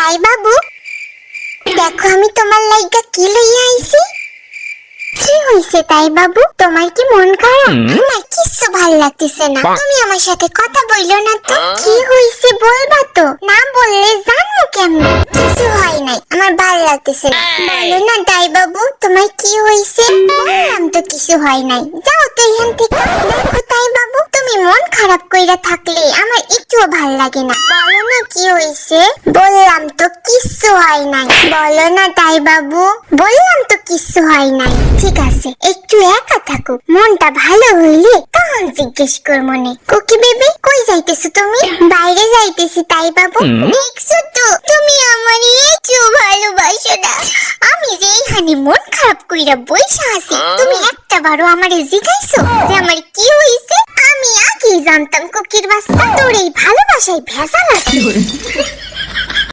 তাই বাবু, দেখো আমি তোমার লাইগা কি লইয়া আইছি। কি হইছে তাই বাবু, তোমার কি মন খারাপ? আমার কিচ্ছু ভাল লাগতেছে না, তুমি আমার সাথে কথা বইলো না তো। কি হইছে বলবা তো, না বললে জানবো কেমন? কিছু হয় নাই, আমার ভাল লাগতেছে না। বলো না তাই বাবু, তোমার কি হইছে? বললাম তো কিছু হয় নাই, যাও তো এখান থেকে। দেখো তাই বাবু, তুমি মন খারাপ কইরা থাকলে আমার একটুও ভাল লাগে না। বলো না কি হইছে? বললাম তো কিচ্ছু হয় নাই। বলো না তাই বাবু, বললাম তো কিচ্ছু হয় নাই। ঠিক আছে, একটু একা থাকো, মনটা ভালো হইলে তখন জিজ্ঞেস কর মনে। কুকি বেবি, কই যাইতেছো তুমি? বাইরে যাইতেছি তাই বাবু। দেখছো তো, তুমি আমার একটু ভালোবাসো না। আমি যে এইখানে মন খারাপ কইরা বইসা আছি, তুমি একটা বারও আমারে জিজ্ঞাইছো যে আমার কি হইছে? আমি আগেই জানতাম কুকির বাচ্চা, তোর এই ভালোবাসায় ভেজাল আছে।